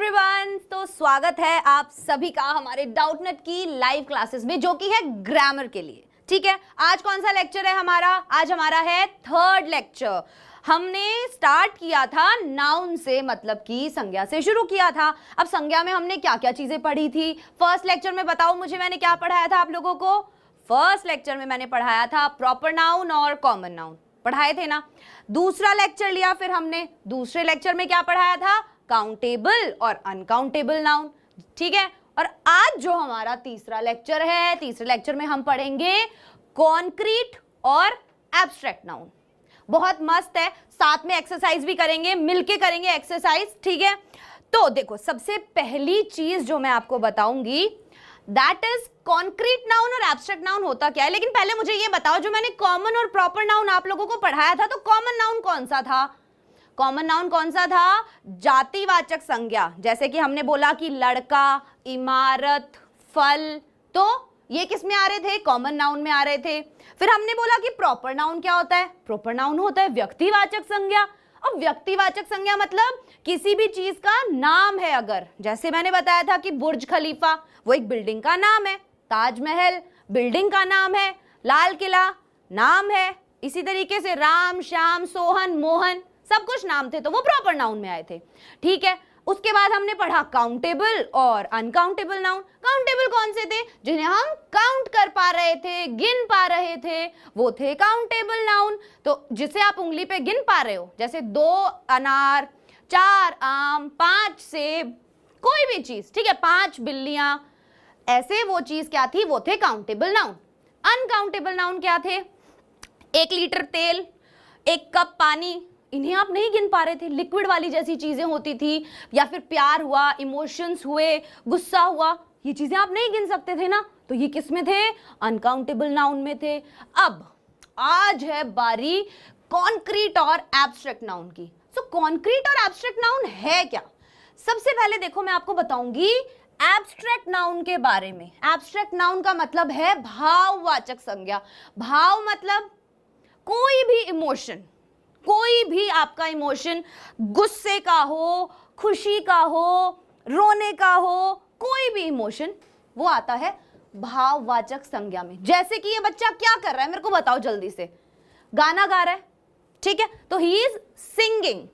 Everyone, तो स्वागत है आप सभी का हमारे डाउटनेट की लाइव क्लासेस में, जो कि है ग्रामर के लिए। ठीक है, आज कौन सा लेक्चर है हमारा? आज हमारा है थर्ड लेक्चर। हमने स्टार्ट किया था नाउन से, मतलब कि संज्ञा से शुरू किया था। अब संज्ञा में हमने क्या क्या चीजें पढ़ी थी? फर्स्ट लेक्चर में बताओ मुझे, मैंने क्या पढ़ाया था आप लोगों को? फर्स्ट लेक्चर में मैंने पढ़ाया था प्रॉपर नाउन और कॉमन नाउन, पढ़ाए थे ना। दूसरा लेक्चर लिया फिर हमने, दूसरे लेक्चर में क्या पढ़ाया था? काउंटेबल और अनकाउंटेबल नाउन। ठीक है, और आज जो हमारा तीसरा लेक्चर है, तीसरे लेक्चर में हम पढ़ेंगे कॉन्क्रीट और एब्स्ट्रैक्ट नाउन। बहुत मस्त है, साथ में एक्सरसाइज भी करेंगे, मिलके करेंगे एक्सरसाइज। ठीक है, तो देखो सबसे पहली चीज जो मैं आपको बताऊंगी दैट इज कॉन्क्रीट नाउन और एब्स्ट्रैक्ट नाउन होता क्या है। लेकिन पहले मुझे ये बताओ, जो मैंने कॉमन और प्रॉपर नाउन आप लोगों को पढ़ाया था, तो कॉमन नाउन कौन सा था? कॉमन नाउन कौन सा था? जातिवाचक संज्ञा। जैसे कि हमने बोला कि लड़का, इमारत, फल, तो ये किस में आ रहे थे? कॉमन नाउन में आ रहे थे। फिर हमने बोला कि प्रॉपर नाउन क्या होता है? प्रॉपर नाउन होता है व्यक्तिवाचक संज्ञा। अब व्यक्तिवाचक संज्ञा मतलब किसी भी चीज का नाम है। अगर जैसे मैंने बताया था कि बुर्ज खलीफा वो एक बिल्डिंग का नाम है, ताजमहल बिल्डिंग का नाम है, लाल किला नाम है, इसी तरीके से राम, श्याम, सोहन, मोहन सब कुछ नाम थे, तो वो प्रॉपर नाउन में आए थे। ठीक है, उसके बाद हमने पढ़ा काउंटेबल और अनकाउंटेबल नाउन। काउंटेबल कौन से थे? जिन्हें हम काउंट कर पा रहे थे, गिन पा रहे थे, वो थे काउंटेबल नाउन। तो जिसे आप उंगली पे गिन पा रहे हो, जैसे 2 अनार, 4 आम, 5 सेब, कोई भी चीज। ठीक है, 5 बिल्लियां, ऐसे वो चीज क्या थी? वो थे काउंटेबल नाउन। अनकाउंटेबल नाउन क्या थे? 1 लीटर तेल, 1 कप पानी, इन्हें आप नहीं गिन पा रहे थे। लिक्विड वाली जैसी चीजें होती थी, या फिर प्यार हुआ, इमोशंस हुए, गुस्सा हुआ, ये चीजें आप नहीं गिन सकते थे ना, तो ये किस में थे? अनकाउंटेबल नाउन में थे। अब आज है बारी कॉन्क्रीट और एब्स्ट्रैक्ट नाउन की। सो कॉन्क्रीट और एब्स्ट्रैक्ट नाउन है क्या? सबसे पहले देखो मैं आपको बताऊंगी एब्स्ट्रैक्ट नाउन के बारे में। एब्स्ट्रैक्ट नाउन का मतलब है भाववाचक संज्ञा। भाव मतलब कोई भी इमोशन, कोई भी आपका इमोशन, गुस्से का हो, खुशी का हो, रोने का हो, कोई भी इमोशन, वो आता है भाववाचक संज्ञा में। जैसे कि ये बच्चा क्या कर रहा है, मेरे को बताओ जल्दी से। गाना गा रहा है, ठीक है, तो ही इज सिंगिंग।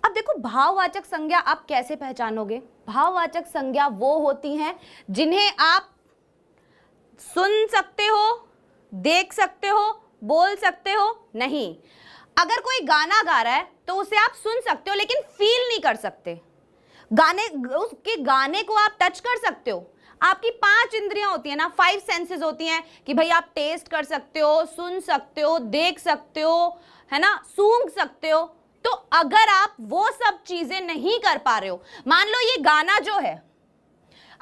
अब देखो भाववाचक संज्ञा आप कैसे पहचानोगे? भाववाचक संज्ञा वो होती हैं जिन्हें आप सुन सकते हो, देख सकते हो, बोल सकते हो नहीं। अगर कोई गाना गा रहा है तो उसे आप सुन सकते हो लेकिन फील नहीं कर सकते। उसके गाने को आप टच कर सकते हो। आपकी 5 इंद्रियां होती है ना, 5 सेंसेस होती हैं कि भाई आप टेस्ट कर सकते हो, सुन सकते हो, देख सकते हो, है ना, सूंघ सकते हो। तो अगर आप वो सब चीजें नहीं कर पा रहे हो, मान लो ये गाना जो है,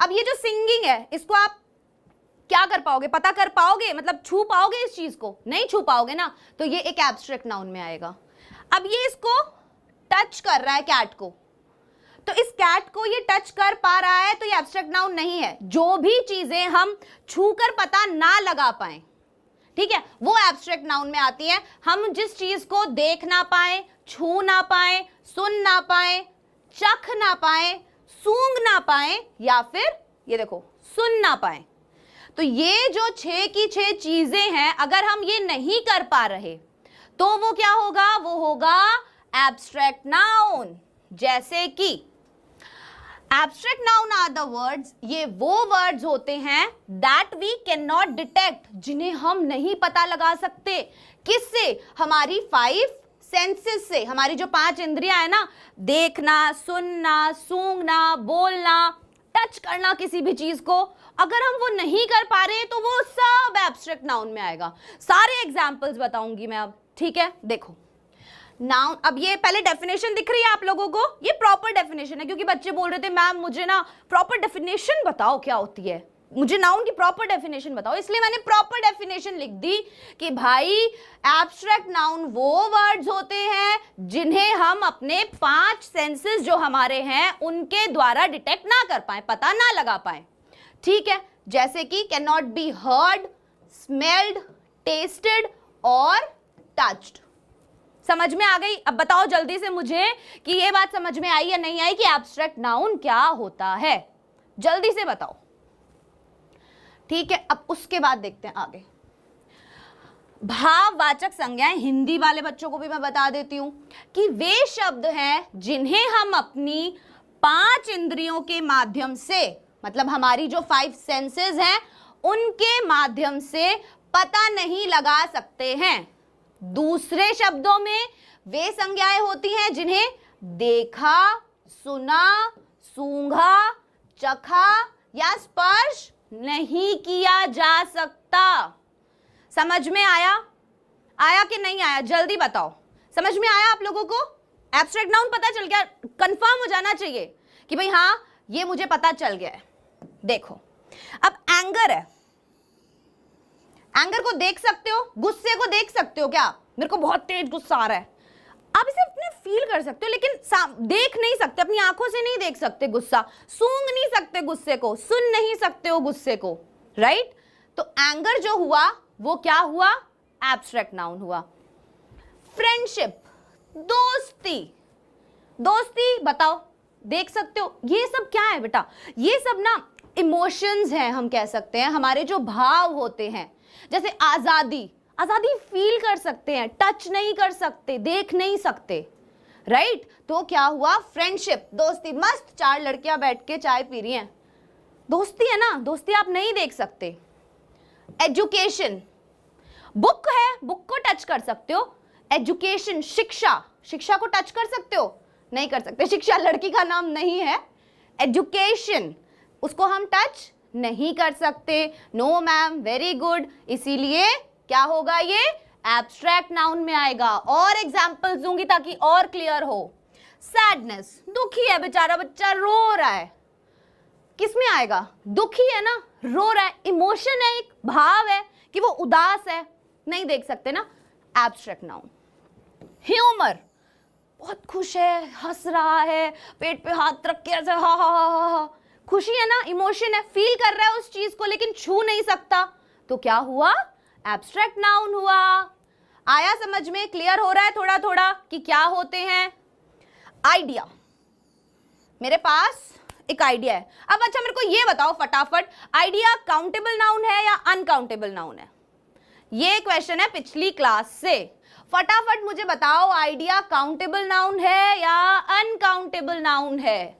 अब ये जो सिंगिंग है, इसको आप क्या कर पाओगे? पता कर पाओगे? मतलब छू पाओगे इस चीज को? नहीं छू पाओगे ना, तो ये एक एब्स्ट्रैक्ट नाउन में आएगा। अब ये इसको टच कर रहा है कैट को, तो इस कैट को ये टच कर पा रहा है, तो ये एब्स्ट्रैक्ट नाउन नहीं है। जो भी चीजें हम छू कर पता ना लगा पाए, ठीक है, वो एब्स्ट्रैक्ट नाउन में आती है। हम जिस चीज को देख ना पाए, छू ना पाए, सुन ना पाए, चख ना पाए, सूंघ ना पाए, या फिर ये देखो सुन ना पाए, तो ये जो 6 की 6 चीजें हैं, अगर हम ये नहीं कर पा रहे तो वो क्या होगा? वो होगा एब्स्ट्रैक्ट नाउन। जैसे कि abstract noun are the words, ये वो वर्ड्स होते हैं that we can not detect, जिन्हें हम नहीं पता लगा सकते। किससे? हमारी 5 सेंसेस से। हमारी जो 5 इंद्रियां है ना, देखना, सुनना, सूंघना, बोलना, टच करना किसी भी चीज को, अगर हम वो नहीं कर पा रहे तो वो सब एब्स्ट्रैक्ट नाउन में आएगा। सारे एग्जांपल्स बताऊंगी मैं अब, ठीक है। देखो नाउन, अब ये पहले डेफिनेशन दिख रही है आप लोगों को, ये प्रॉपर डेफिनेशन है, क्योंकि बच्चे बोल रहे थे मैम मुझे ना प्रॉपर डेफिनेशन बताओ क्या होती है, मुझे नाउन की प्रॉपर डेफिनेशन बताओ। इसलिए मैंने प्रॉपर डेफिनेशन लिख दी कि भाई एब्स्ट्रैक्ट नाउन वो वर्ड्स होते हैं जिन्हें हम अपने 5 सेंसेस जो हमारे हैं उनके द्वारा डिटेक्ट ना कर पाए, पता ना लगा पाए। ठीक है, जैसे कि can not be heard, smelled, tested और टच्ड। समझ में आ गई? अब बताओ जल्दी से मुझे कि ये बात समझ में आई या नहीं आई कि एब्स्ट्रैक्ट नाउन क्या होता है, जल्दी से बताओ। ठीक है, अब उसके बाद देखते हैं आगे। भाववाचक संज्ञाएं, हिंदी वाले बच्चों को भी मैं बता देती हूं कि वे शब्द हैं जिन्हें हम अपनी 5 इंद्रियों के माध्यम से, मतलब हमारी जो 5 सेंसेस हैं उनके माध्यम से पता नहीं लगा सकते हैं। दूसरे शब्दों में वे संज्ञाएं होती हैं जिन्हें देखा, सुना, सूंघा, चखा या स्पर्श नहीं किया जा सकता। समझ में आया? आया कि नहीं आया? जल्दी बताओ, समझ में आया आप लोगों को? एब्स्ट्रैक्ट नाउन पता चल गया? कंफर्म हो जाना चाहिए कि भाई हाँ ये मुझे पता चल गया है। देखो अब एंगर है, एंगर को देख सकते हो, गुस्से को देख सकते हो क्या? मेरे को बहुत तेज गुस्सा आ रहा है, आप इसे अपने फील कर सकते हो लेकिन देख नहीं सकते, अपनी आंखों से नहीं देख सकते गुस्सा, सूंघ नहीं सकते गुस्से को, सुन नहीं सकते हो गुस्से को, राइट? तो एंगर जो हुआ वो क्या हुआ? एब्स्ट्रैक्ट नाउन हुआ। फ्रेंडशिप, दोस्ती, दोस्ती बताओ देख सकते हो? ये सब क्या है बेटा? ये सब ना इमोशंस हैं, हम कह सकते हैं, हमारे जो भाव होते हैं। जैसे आजादी, आजादी फील कर सकते हैं, टच नहीं कर सकते, देख नहीं सकते, राइट? तो क्या हुआ? फ्रेंडशिप, दोस्ती। मस्त 4 लड़कियां बैठ के चाय पी रही हैं, दोस्ती है ना, दोस्ती आप नहीं देख सकते। एजुकेशन, बुक है, बुक को टच कर सकते हो। एजुकेशन, शिक्षा, शिक्षा को टच कर सकते हो? नहीं कर सकते, शिक्षा लड़की का नाम नहीं है। एजुकेशन, उसको हम टच नहीं कर सकते। No ma'am, very good. इसीलिए क्या होगा? ये एब्स्ट्रैक्ट नाउन में आएगा। और एग्जांपल्स दूंगी ताकि और क्लियर हो। सैडनेस, दुखी है बेचारा बच्चा, रो रहा है, किस में आएगा? दुखी है ना, रो रहा है, इमोशन है, एक भाव है कि वो उदास है, नहीं देख सकते ना, एब्स्ट्रैक्ट नाउन। ह्यूमर, बहुत खुश है, हंस रहा है, पेट पे हाथ रख के ऐसे हा हा हा हा, खुशी है ना, इमोशन है, फील कर रहा है उस चीज को लेकिन छू नहीं सकता, तो क्या हुआ? एब्स्ट्रैक्ट नाउन हुआ। आया समझ में? क्लियर हो रहा है थोड़ा थोड़ा कि क्या होते हैं? आइडिया, मेरे पास एक आइडिया है। अब अच्छा मेरे को ये बताओ फटाफट, आइडिया काउंटेबल नाउन है या अनकाउंटेबल नाउन है? ये क्वेश्चन है पिछली क्लास से। फटाफट मुझे बताओ, आइडिया काउंटेबल नाउन है या अनकाउंटेबल नाउन है?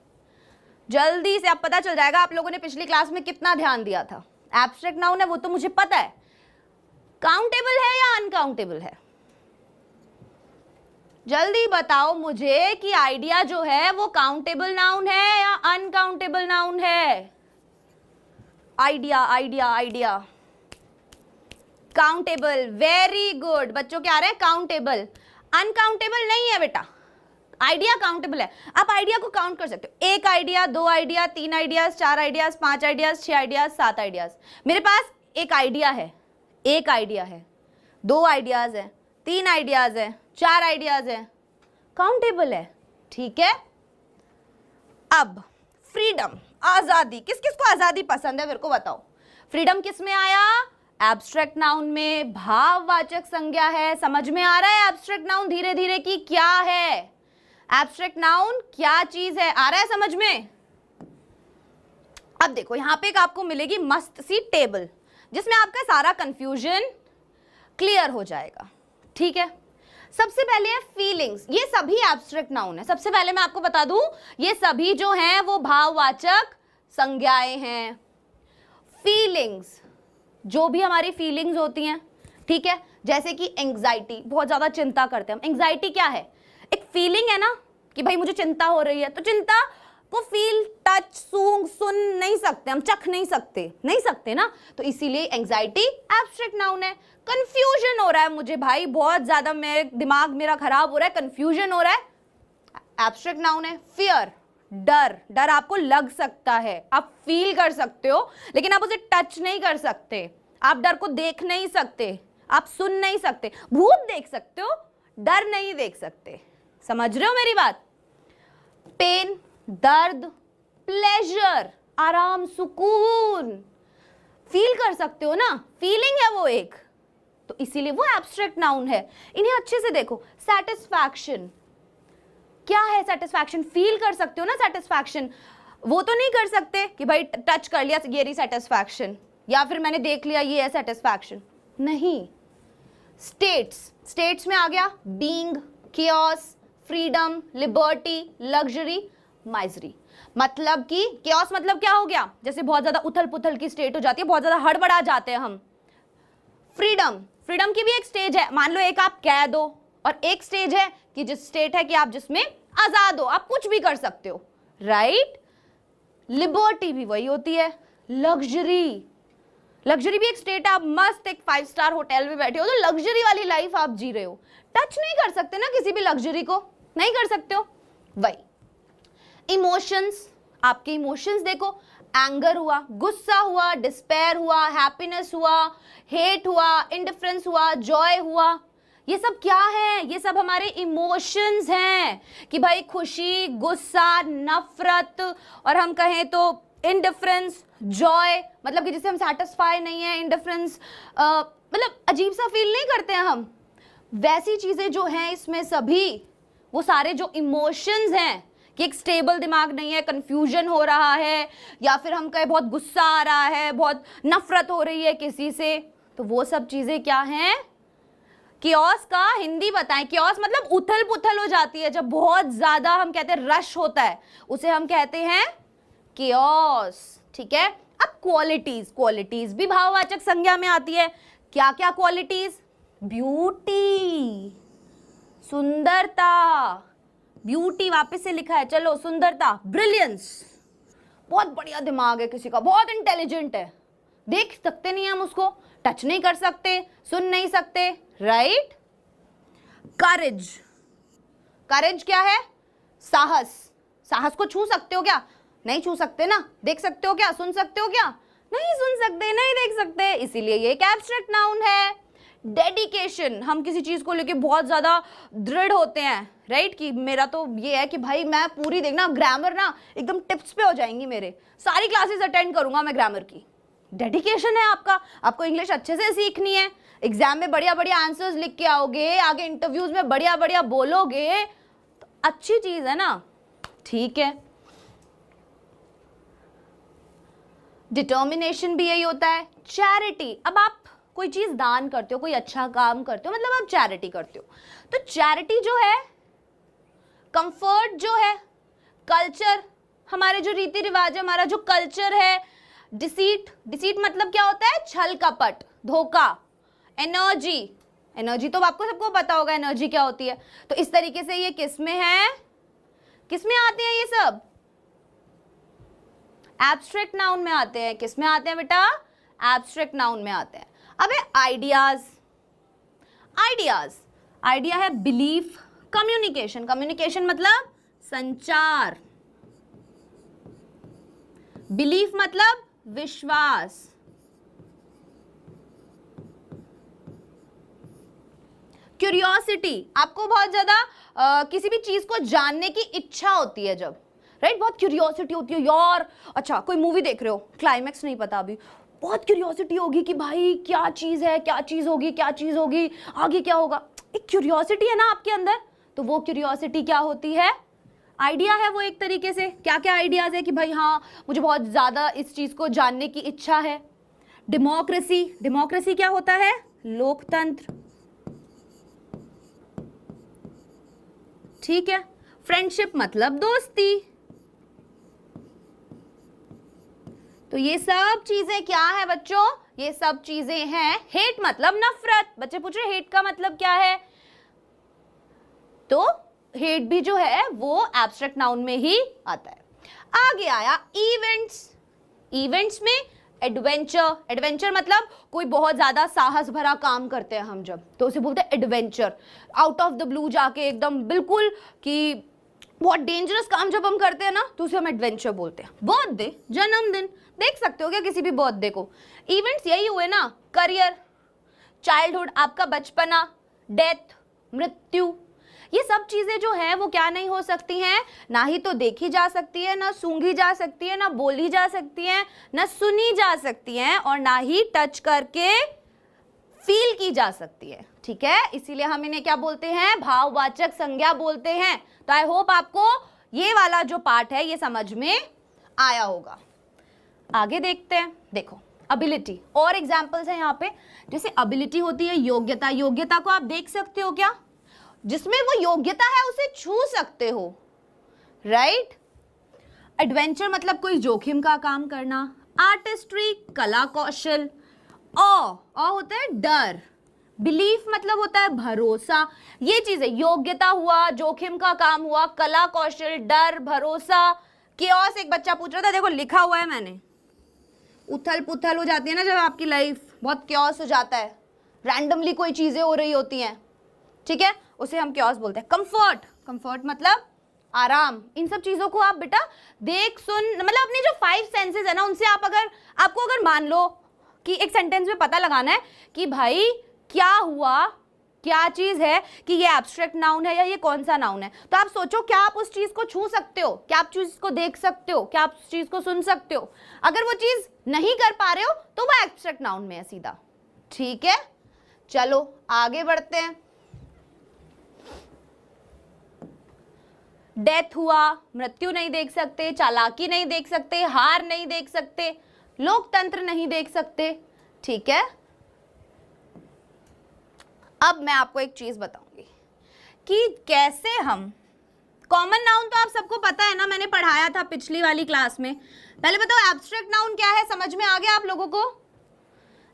जल्दी से, अब पता चल जाएगा आप लोगों ने पिछली क्लास में कितना ध्यान दिया था। एब्स्ट्रैक्ट नाउन है वो तो मुझे पता है, काउंटेबल है या अनकाउंटेबल है? जल्दी बताओ मुझे कि आइडिया जो है वो काउंटेबल नाउन है या अनकाउंटेबल नाउन है? Idea, idea, idea countable, very good. बच्चों क्या आ रहे हैं? काउंटेबल। अनकाउंटेबल नहीं है बेटा, आइडिया काउंटेबल है। आप आइडिया को काउंट कर सकते हो, 1 idea, 2 idea, 3 ideas, 4 ideas, 5 ideas, 6 ideas, 7 ideas. मेरे पास एक आइडिया है, 1 आइडिया है, 2 आइडियाज है, 3 आइडियाज है, 4 आइडियाज है, काउंटेबल है, ठीक है। अब फ्रीडम, आजादी, किस किस को आजादी पसंद है मेरे को बताओ? फ्रीडम किस में आया? एब्स्ट्रैक्ट नाउन में, भाववाचक संज्ञा है। समझ में आ रहा है एब्स्ट्रैक्ट नाउन धीरे धीरे की क्या है? एब्स्ट्रैक्ट नाउन क्या चीज है, आ रहा है समझ में? अब देखो यहां पे एक आपको मिलेगी मस्त सी टेबल जिसमें आपका सारा कंफ्यूजन क्लियर हो जाएगा, ठीक है। सबसे पहले है फीलिंग्स, ये सभी एब्स्ट्रैक्ट नाउन है। सबसे पहले मैं आपको बता दूं, ये सभी जो हैं वो भाववाचक संज्ञाएं हैं। फीलिंग्स, जो भी हमारी फीलिंग्स होती हैं, ठीक है, जैसे कि एंग्जाइटी, बहुत ज्यादा चिंता करते हैं हम। एंग्जाइटी क्या है? एक फीलिंग है ना कि भाई मुझे चिंता हो रही है, तो चिंता को फील, टच, सूंघ, सुन नहीं सकते हम, चख नहीं सकते ना, तो इसीलिए एंग्जाइटी एब्स्ट्रैक्ट नाउन है। कंफ्यूजन हो रहा है मुझे भाई, बहुत ज्यादा दिमाग मेरा खराब हो रहा है, कंफ्यूजन हो रहा है, एब्स्ट्रैक्ट नाउन है। फियर, डर, डर आपको लग सकता है, आप फील कर सकते हो लेकिन आप उसे टच नहीं कर सकते, आप डर को देख नहीं सकते, आप सुन नहीं सकते। भूत देख सकते हो, डर नहीं देख सकते, समझ रहे हो मेरी बात? पेन, दर्द, प्लेजर, आराम, सुकून, फील कर सकते हो ना, फीलिंग है वो एक, तो इसीलिए वो एब्स्ट्रैक्ट नाउन है। इन्हें अच्छे से देखो। सेटिस्फैक्शन क्या है? सेटिस्फैक्शन फील कर सकते हो ना? सेटिस्फैक्शन वो तो नहीं कर सकते कि भाई टच कर लिया ये रही सेटिस्फैक्शन, या फिर मैंने देख लिया ये है सेटिस्फैक्शन, नहीं। स्टेट्स में आ गया being, chaos, freedom, liberty, luxury, misery. मतलब कि chaos मतलब क्या हो गया? जैसे बहुत ज्यादा उथल पुथल की स्टेट हो जाती है, बहुत ज्यादा हड़बड़ा जाते हैं हम। फ्रीडम की भी एक स्टेज है। मान लो एक आप कैद हो, और एक स्टेज है कि जिस स्टेट है कि आप जिसमें आजाद हो, आप कुछ भी कर सकते हो, राइट। लिबर्टी भी वही होती है। लग्जरी भी एक स्टेट है। आप मस्त एक 5 स्टार होटल में बैठे हो तो लग्जरी वाली लाइफ आप जी रहे हो। टच नहीं कर सकते ना किसी भी लग्जरी को, नहीं कर सकते हो। वही इमोशंस, आपके इमोशंस देखो। एंगर हुआ, गुस्सा हुआ, डिस्पेयर हुआ, हैप्पीनेस हुआ, हेट हुआ, इंडिफरेंस हुआ, जॉय हुआ। ये सब क्या है? ये सब हमारे इमोशंस हैं कि भाई खुशी, गुस्सा, नफरत, और हम कहें तो इंडिफरेंस, जॉय, मतलब कि जिसे हम सेटिस्फाई नहीं है। इंडिफरेंस मतलब अजीब सा फील नहीं करते हैं हम, वैसी चीजें जो हैं इसमें सभी, वो सारे जो इमोशंस हैं कि एक स्टेबल दिमाग नहीं है, कंफ्यूजन हो रहा है, या फिर हम कहें बहुत गुस्सा आ रहा है, बहुत नफरत हो रही है किसी से, तो वो सब चीजें क्या हैं? कियोस का हिंदी बताएं। कियोस मतलब उथल पुथल हो जाती है, जब बहुत ज्यादा हम कहते हैं रश होता है, उसे हम कहते हैं कियोस, ठीक है। अब क्वालिटीज भी भाववाचक संज्ञा में आती है। क्या क्या क्वालिटीज? ब्यूटी, सुंदरता, ब्यूटी वापस से लिखा है, चलो सुंदरता। ब्रिलियंस, बहुत बढ़िया दिमाग है किसी का, बहुत इंटेलिजेंट है, देख सकते नहीं हम उसको, टच नहीं कर सकते, सुन नहीं सकते, राइट। करेज क्या है? साहस को छू सकते हो क्या? नहीं छू सकते ना। देख सकते हो क्या? सुन सकते हो क्या? नहीं सुन सकते, नहीं देख सकते, इसीलिए ये एक एब्स्ट्रैक्ट नाउन है। डेडिकेशन, हम किसी चीज को लेके बहुत ज्यादा दृढ़ होते हैं, राइट, कि मेरा तो ये है कि भाई मैं पूरी देखना ग्रामर ना एकदम टिप्स पे हो जाएंगी, मेरे सारी क्लासेस अटेंड करूंगा मैं ग्रामर की। डेडिकेशन है आपका, आपको इंग्लिश अच्छे से सीखनी है, एग्जाम में बढ़िया बढ़िया आंसर्स लिख के आओगे, आगे इंटरव्यूज में बढ़िया बढ़िया बोलोगे, तो अच्छी चीज है ना, ठीक है। डिटर्मिनेशन भी यही होता है। चैरिटी, अब आप कोई चीज दान करते हो, कोई अच्छा काम करते हो, मतलब आप चैरिटी करते हो। तो चैरिटी जो है, कंफर्ट जो है, कल्चर, हमारे जो रीति रिवाज है, हमारा जो कल्चर है। डिसीट मतलब क्या होता है? छल कपट, धोखा। एनर्जी तो आपको सबको पता होगा एनर्जी क्या होती है। तो इस तरीके से ये किस में है, किस में आते हैं ये सब? एब्स्ट्रैक्ट नाउन में आते हैं। किस में आते हैं बेटा? एब्स्ट्रैक्ट नाउन में आते हैं। अब है आइडिया है बिलीफ, कम्युनिकेशन मतलब संचार, बिलीफ मतलब विश्वास, क्यूरियोसिटी, आपको बहुत ज्यादा किसी भी चीज को जानने की इच्छा होती है जब, राइट, बहुत क्यूरियोसिटी होती है यार। अच्छा कोई मूवी देख रहे हो, क्लाइमैक्स नहीं पता अभी, बहुत क्यूरियोसिटी होगी कि भाई क्या चीज है, क्या चीज होगी, आगे क्या होगा, एक क्यूरियोसिटी है ना आपके अंदर, तो वो क्यूरियोसिटी क्या होती है? आइडिया है वो एक तरीके से। क्या क्या आइडियाज है कि भाई हाँ मुझे बहुत ज्यादा इस चीज को जानने की इच्छा है। डेमोक्रेसी क्या होता है? लोकतंत्र, ठीक है। फ्रेंडशिप मतलब दोस्ती। तो ये सब चीजें क्या है बच्चों? ये सब चीजें हैं। हेट मतलब नफरत। बच्चे पूछ रहे हेट का मतलब क्या है? तो हेट भी जो है वो एब्स्ट्रैक्ट नाउन में ही आता है। आगे आया इवेंट्स में एडवेंचर मतलब कोई बहुत ज्यादा साहस भरा काम करते हैं हम जब, तो उसे बोलते हैं adventure. Out of the blue जाके एकदम बिल्कुल कि बहुत डेंजरस काम जब हम करते हैं ना, तो उसे हम एडवेंचर बोलते हैं। बर्थडे, जन्मदिन, देख सकते हो क्या किसी भी बर्थडे को? इवेंट्स यही हुए ना, करियर, चाइल्डहुड, आपका बचपना, डेथ, मृत्यु, ये सब चीजें जो हैं वो क्या नहीं हो सकती हैं? ना ही तो देखी जा सकती है, ना सूंघी जा सकती है, ना बोली जा सकती है, ना सुनी जा सकती हैं, और ना ही टच करके फील की जा सकती है, ठीक है, इसीलिए हम इन्हें क्या बोलते हैं, भाववाचक संज्ञा बोलते हैं। तो आई होप आपको ये वाला जो पार्ट है ये समझ में आया होगा। आगे देखते हैं। देखो अबिलिटी, और एग्जाम्पल्स हैं यहाँ पे। जैसे अबिलिटी होती है योग्यता, योग्यता को आप देख सकते हो क्या, जिसमें वो योग्यता है उसे छू सकते हो, राइट। एडवेंचर मतलब कोई जोखिम का काम करना। आर्टिस्ट्री कला कौशल। ऑ होता है डर। बिलीफ मतलब होता है भरोसा। ये चीजें योग्यता हुआ, जोखिम का काम हुआ, कला कौशल, डर, भरोसा। केओस एक बच्चा पूछ रहा था, देखो लिखा हुआ है मैंने, उथल पुथल हो जाती है ना जब आपकी लाइफ, बहुत केओस हो जाता है, रैंडमली कोई चीजें हो रही होती हैं, ठीक है, उसे हम केओस बोलते हैं। कंफर्ट, कंफर्ट मतलब आराम। इन सब चीजों को आप बेटा देख सुन, मतलब अपनी जो 5 सेंसेस है ना उनसे आप आपको अगर मान लो कि एक सेंटेंस में पता लगाना है कि भाई क्या हुआ, क्या चीज है, कि ये एब्स्ट्रैक्ट नाउन है या ये कौन सा नाउन है, तो आप सोचो क्या आप उस चीज को छू सकते हो, क्या आप चीज को देख सकते हो, क्या आप उस चीज को सुन सकते हो। अगर वो चीज नहीं कर पा रहे हो तो वो एब्स्ट्रैक्ट नाउन में है सीधा, ठीक है। चलो आगे बढ़ते हैं। डेथ हुआ, मृत्यु नहीं देख सकते, चालाकी नहीं देख सकते, हार नहीं देख सकते, लोकतंत्र नहीं देख सकते, ठीक है। अब मैं आपको एक चीज बताऊंगी कि कैसे हम कॉमन नाउन, तो आप सबको पता है ना, मैंने पढ़ाया था पिछली वाली क्लास में। पहले बताओ एब्स्ट्रैक्ट नाउन क्या है, समझ में आ गया आप लोगों को?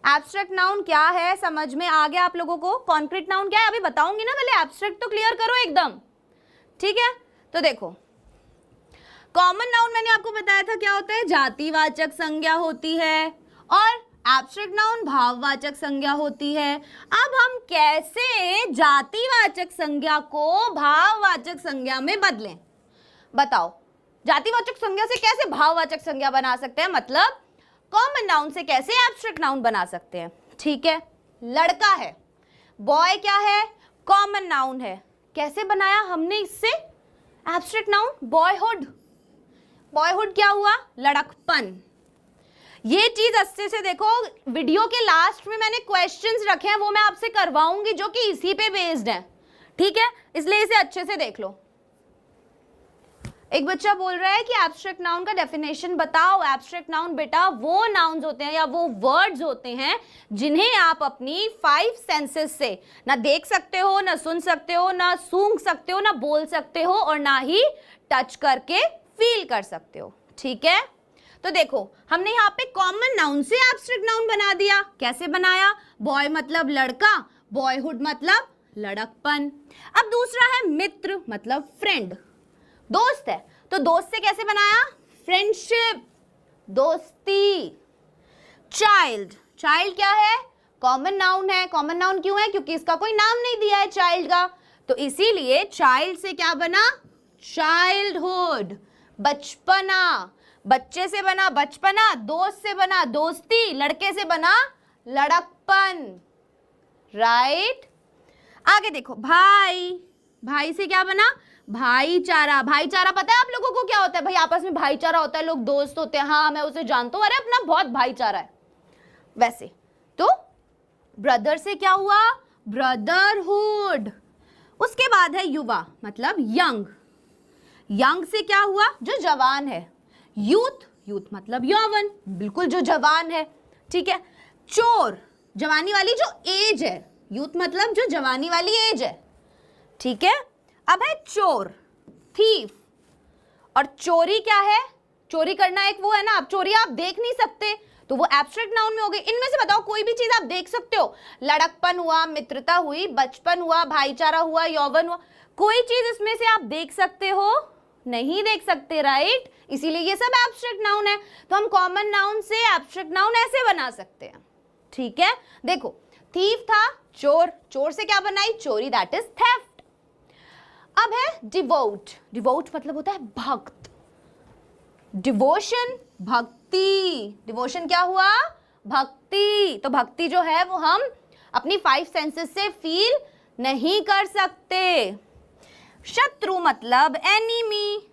एब्स्ट्रैक्ट नाउन क्या है समझ में आ गया आप लोगों को? कॉन्क्रीट नाउन क्या है अभी बताऊंगी ना, पहले एब्स्ट्रैक्ट तो क्लियर करो एकदम, ठीक है। तो देखो कॉमन नाउन मैंने आपको बताया था क्या होता है, जातिवाचक संज्ञा होती है, और एब्स्ट्रैक्ट नाउन भाववाचक संज्ञा होती है। अब हम कैसे जातिवाचक संज्ञा को भाववाचक संज्ञा में बदलें, बताओ। जातिवाचक संज्ञा से कैसे भाववाचक संज्ञा बना सकते हैं, मतलब कॉमन नाउन से कैसे एब्स्ट्रैक्ट नाउन बना सकते हैं, ठीक है। लड़का है, बॉय क्या है, कॉमन नाउन है, कैसे बनाया हमने इससे एब्स्ट्रैक्ट नाउन, बॉयहुड। बॉयहुड क्या हुआ, लड़कपन। ये चीज अच्छे से देखो, वीडियो के लास्ट में मैंने क्वेश्चंस रखे हैं, वो मैं आपसे करवाऊंगी जो कि इसी पे बेस्ड है, ठीक है, इसलिए इसे अच्छे से देख लो। एक बच्चा बोल रहा है कि एब्स्ट्रैक्ट नाउन का डेफिनेशन बताओ। एब्स्ट्रैक्ट नाउन बेटा वो नाउन्स होते हैं या वो वर्ड्स होते हैं जिन्हें आप अपनी 5 सेंसेस से ना देख सकते हो, ना सुन सकते हो, ना सूंघ सकते हो, ना बोल सकते हो, और ना ही टच करके फील कर सकते हो, ठीक है। तो देखो हमने यहाँ पे कॉमन नाउन से एब्स्ट्रैक्ट नाउन बना दिया। कैसे बनाया, बॉय मतलब लड़का, बॉयहुड मतलब लड़कपन। अब दूसरा है मित्र मतलब फ्रेंड, दोस्त है, तो दोस्त से कैसे बनाया, फ्रेंडशिप, दोस्ती। चाइल्ड, चाइल्ड क्या है, कॉमन नाउन है। कॉमन नाउन क्यों है, क्योंकि इसका कोई नाम नहीं दिया है चाइल्ड का, तो इसीलिए चाइल्ड से क्या बना, चाइल्डहुड, बचपना। बच्चे से बना बचपना, दोस्त से बना दोस्ती, लड़के से बना लड़कपन, राइट। आगे देखो भाई, भाई से क्या बना, भाईचारा। भाईचारा पता है आप लोगों को क्या होता है, भाई आपस में भाईचारा होता है, लोग दोस्त होते हैं, हाँ मैं उसे जानता हूं, अरे अपना बहुत भाईचारा है वैसे। तो ब्रदर से क्या हुआ, ब्रदरहुड। उसके बाद है युवा मतलब यंग, यंग से क्या हुआ, जो जवान है। यूथ, यूथ मतलब यौवन, बिल्कुल जो जवान है, ठीक है। चोर, जवानी वाली जो एज है, यूथ मतलब जो जवानी वाली एज है, ठीक है। अब है चोर, थीफ, और चोरी क्या है, चोरी करना एक वो है ना, अब चोरी आप देख नहीं सकते तो वो एब्स्ट्रैक्ट नाउन में हो गई। इनमें से बताओ कोई भी चीज आप देख सकते हो, लड़कपन हुआ, मित्रता हुई, बचपन हुआ, भाईचारा हुआ, यौवन हुआ, कोई चीज इसमें से आप देख सकते हो, नहीं देख सकते, राइट। इसीलिए ये सब एब्स्ट्रैक्ट नाउन है। तो हम कॉमन नाउन से एब्स्ट्रैक्ट नाउन ऐसे बना सकते हैं, ठीक है। देखो थीफ था, चोर, चोर से क्या बनाई, चोरी, दैट इज थेफ्ट। अब है डिवोट, डिवोट मतलब होता है भक्त, डिवोशन भक्ति, डिवोशन क्या हुआ, भक्ति। तो भक्ति जो है वो हम अपनी 5 सेंसेस से फील नहीं कर सकते। शत्रु मतलब एनिमी,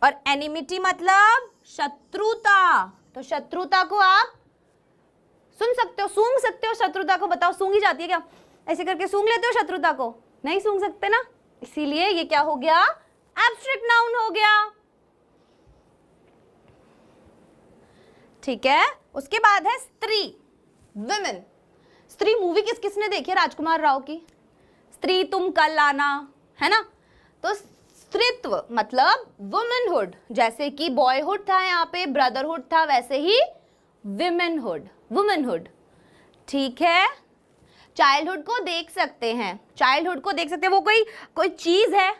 और एनिमिटी मतलब शत्रुता। तो शत्रुता को आप सुन सकते हो, सूंघ सकते हो शत्रुता को, बताओ सूंघी जाती है क्या? ऐसे करके सूंघ लेते हो शत्रुता को? नहीं सूंघ सकते ना, इसीलिए ये क्या हो गया? एब्स्ट्रैक्ट नाउन हो गया। ठीक है, उसके बाद है स्त्री, विमेन। स्त्री मूवी किस किसने देखी है राजकुमार राव की? स्त्री तुम कल आना, है ना? तो स्त्रीत्व मतलब वुमेनहुड, जैसे कि बॉयहुड था यहाँ पे, ब्रदरहुड था, वैसे ही विमेनहुड, वुमेनहुड। ठीक है, चाइल्डहुड को देख सकते हैं, चाइल्डहुड को देख सकते हैं, वो कोई चीज है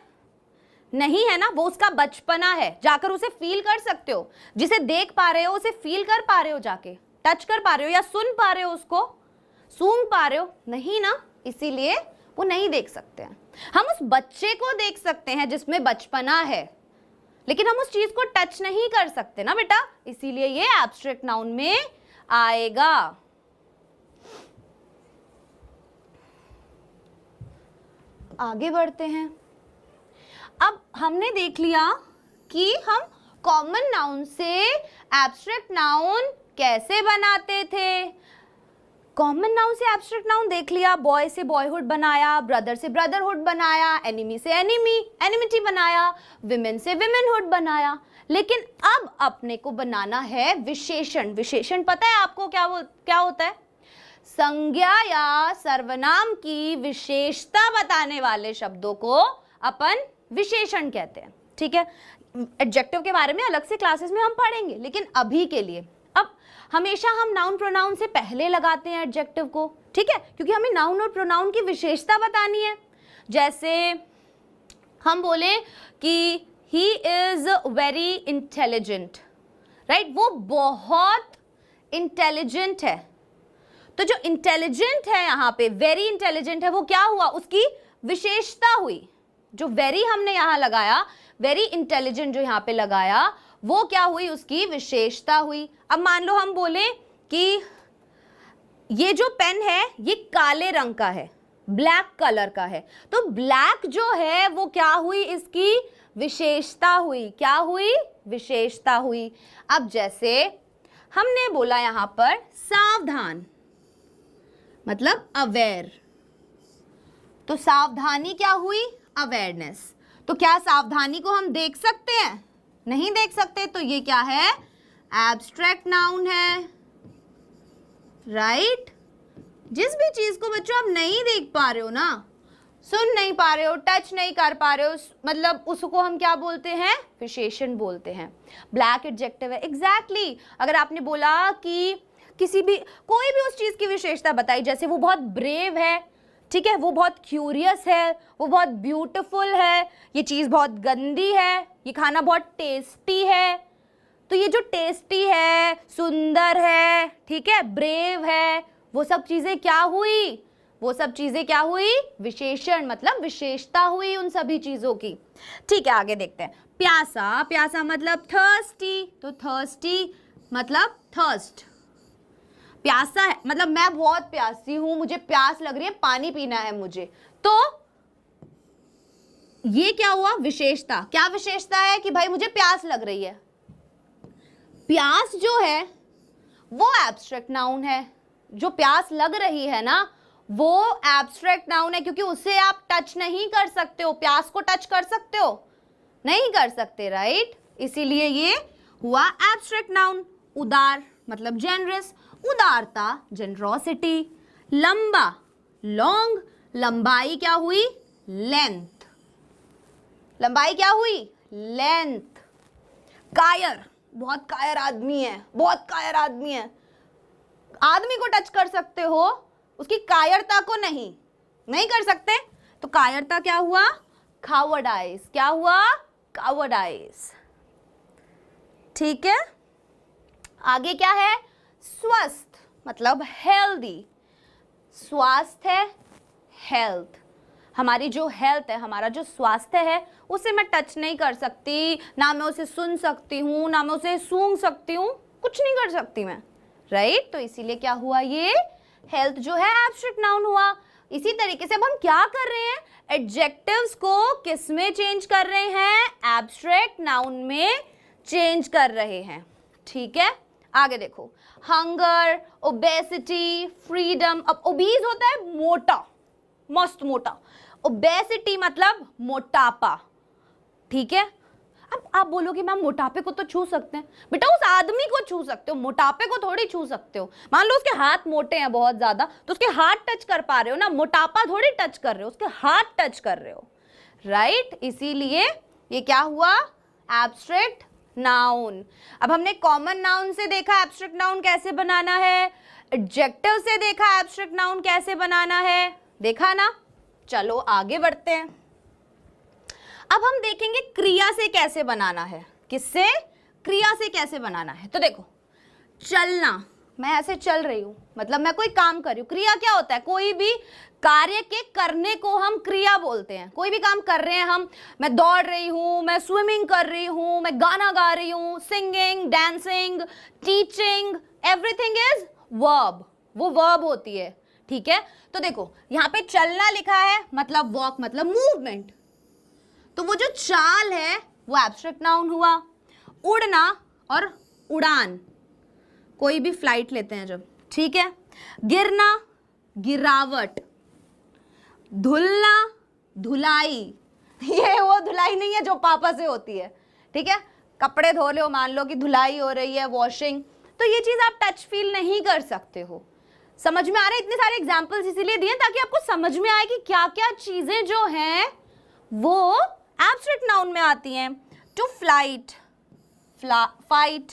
नहीं, है ना? वो उसका बचपना है, जाकर उसे फील कर सकते हो, जिसे देख पा रहे हो उसे फील कर पा रहे हो, जाके टच कर पा रहे हो, या सुन पा रहे हो उसको, सूंघ पा रहे हो नहीं ना, इसीलिए वो नहीं देख सकते हैं। हम उस बच्चे को देख सकते हैं जिसमें बचपना है, लेकिन हम उस चीज को टच नहीं कर सकते ना बेटा, इसीलिए ये एब्स्ट्रैक्ट नाउन में आएगा। आगे बढ़ते हैं। अब हमने देख लिया कि हम कॉमन नाउन से एब्स्ट्रैक्ट नाउन कैसे बनाते थे। कॉमन नाउन से एब्स्ट्रैक्ट नाउन देख लिया, बॉय से बॉयहुड बनाया, ब्रदर से ब्रदरहुड बनाया, एनिमी से एनिमिटी बनाया, विमेन से विमेनहुड बनाया। लेकिन अब अपने को बनाना है विशेषण। विशेषण पता है आपको क्या होता है? संज्ञा या सर्वनाम की विशेषता बताने वाले शब्दों को अपन विशेषण कहते हैं। ठीक है, एडजेक्टिव के बारे में अलग से क्लासेस में हम पढ़ेंगे, लेकिन अभी के लिए अब हमेशा हम नाउन प्रोनाउन से पहले लगाते हैं एडजेक्टिव को। ठीक है, क्योंकि हमें नाउन और प्रोनाउन की विशेषता बतानी है। जैसे हम बोले कि he is very intelligent, right? वो बहुत इंटेलिजेंट है। तो जो इंटेलिजेंट है यहाँ पे, वेरी इंटेलिजेंट है, वो क्या हुआ? उसकी विशेषता हुई। जो वेरी हमने यहाँ लगाया, वेरी इंटेलिजेंट जो यहाँ पे लगाया, वो क्या हुई? उसकी विशेषता हुई। अब मान लो हम बोले कि ये जो पेन है ये काले रंग का है, ब्लैक कलर का है, तो ब्लैक जो है वो क्या हुई? इसकी विशेषता हुई। क्या हुई? विशेषता हुई। अब जैसे हमने बोला यहाँ पर सावधान, मतलब अवेयर, तो सावधानी क्या हुई? अवेयरनेस। तो क्या सावधानी को हम देख सकते हैं? नहीं देख सकते, तो ये क्या है? एब्स्ट्रैक्ट नाउन है, राइट? जिस भी चीज को बच्चों आप नहीं देख पा रहे हो ना, सुन नहीं पा रहे हो, टच नहीं कर पा रहे हो, मतलब उसको हम क्या बोलते हैं? विशेषण बोलते हैं। ब्लैक एडजेक्टिव है, एग्जैक्टली। अगर आपने बोला कि कोई भी उस चीज की विशेषता बताई, जैसे वो बहुत ब्रेव है, ठीक है, वो बहुत क्यूरियस है, वो बहुत ब्यूटीफुल है, ये चीज बहुत गंदी है, ये खाना बहुत टेस्टी है, तो ये जो टेस्टी है, सुंदर है, ठीक है, ब्रेव है, वो सब चीजें क्या हुई? वो सब चीजें क्या हुई? विशेषण, मतलब विशेषता हुई उन सभी चीजों की। ठीक है, आगे देखते हैं। प्यासा, प्यासा मतलब थर्स्टी, तो थर्स्टी मतलब थर्स्ट। प्यासा है मतलब मैं बहुत प्यासी हूं, मुझे प्यास लग रही है, पानी पीना है मुझे। तो ये क्या हुआ? विशेषता। क्या विशेषता है? कि भाई मुझे प्यास लग रही है। प्यास जो है वो एब्स्ट्रैक्ट नाउन है। जो प्यास लग रही है ना, वो एब्स्ट्रैक्ट नाउन है, क्योंकि उसे आप टच नहीं कर सकते हो। प्यास को टच कर सकते हो? नहीं कर सकते, राइट? इसीलिए ये हुआ एब्स्ट्रैक्ट नाउन। उदार मतलब जेनरस, उदारता जेनरोसिटी। लंबा, लॉन्ग, लंबाई क्या हुई? लेंथ। लंबाई क्या हुई? लेंथ। कायर, बहुत कायर आदमी है, बहुत कायर आदमी है। आदमी को टच कर सकते हो, उसकी कायरता को नहीं कर सकते, तो कायरता क्या हुआ? कावर्डाइज। क्या हुआ? कावर्डाइज। ठीक है, आगे क्या है? स्वस्थ मतलब हेल्दी। स्वास्थ्य है, हेल्थ। हमारी जो हेल्थ है, हमारा जो स्वास्थ्य है, उसे मैं टच नहीं कर सकती, ना मैं उसे सुन सकती हूँ, ना मैं उसे सूंघ सकती हूँ, कुछ नहीं कर सकती मैं, राइट? तो इसीलिए क्या हुआ? ये हेल्थ जो है एब्स्ट्रैक्ट नाउन हुआ। इसी तरीके से अब हम क्या कर रहे हैं? एडजेक्टिव्स को किस में चेंज कर रहे हैं? एब्स्ट्रैक्ट नाउन में चेंज कर रहे हैं। ठीक है, आगे देखो, हंगर, ओबेसिटी, फ्रीडम। अब ओबीज होता है मोटा, मस्त मोटा, ओबेसिटी मतलब मोटापा, ठीक है। अब आप बोलोगे मैम मोटापे को तो छू सकते हैं, बेटा उस आदमी को छू सकते हो, मोटापे को थोड़ी छू सकते हो। मान लो उसके हाथ मोटे हैं बहुत ज्यादा, तो उसके हाथ टच कर पा रहे हो ना, मोटापा थोड़ी टच कर रहे हो, उसके हाथ टच कर रहे हो, राइट। इसीलिए ये क्या हुआ, एब्स्ट्रैक्ट नाउन। अब हमने कॉमन नाउन से देखा एब्स्ट्रैक्ट नाउन कैसे बनाना है, एडजेक्टिव से देखा एब्स्ट्रैक्ट नाउन कैसे बनाना है, देखा ना। चलो आगे बढ़ते हैं। अब हम देखेंगे क्रिया से कैसे बनाना है। किससे, क्रिया से कैसे बनाना है। तो देखो, चलना, मैं ऐसे चल रही हूं, मतलब मैं कोई काम कर रही हूं। क्रिया क्या होता है, कोई भी कार्य के करने को हम क्रिया बोलते हैं। कोई भी काम कर रहे हैं हम, मैं दौड़ रही हूं, मैं स्विमिंग कर रही हूं, मैं गाना गा रही हूं, singing, dancing, teaching, everything is verb, वो वर्ब होती है, ठीक है। तो देखो यहाँ पे चलना लिखा है, मतलब वॉक मतलब मूवमेंट, तो वो जो चाल है वो एब्स्ट्रैक्ट नाउन हुआ। उड़ना और उड़ान, कोई भी फ्लाइट लेते हैं जब, ठीक है। गिरना, गिरावट। धुलना, धुलाई, ये वो धुलाई नहीं है जो पापा से होती है, ठीक है। कपड़े धो लो, मान लो कि धुलाई हो रही है, वॉशिंग, तो ये चीज आप टच फील नहीं कर सकते हो। समझ में आ रहे हैं, इतने सारे एग्जाम्पल्स इसीलिए दिए ताकि आपको समझ में आए कि क्या क्या चीजें जो हैं वो एब्स्ट्रैक्ट नाउन में आती हैं। टू फ्लाइट, फाइट,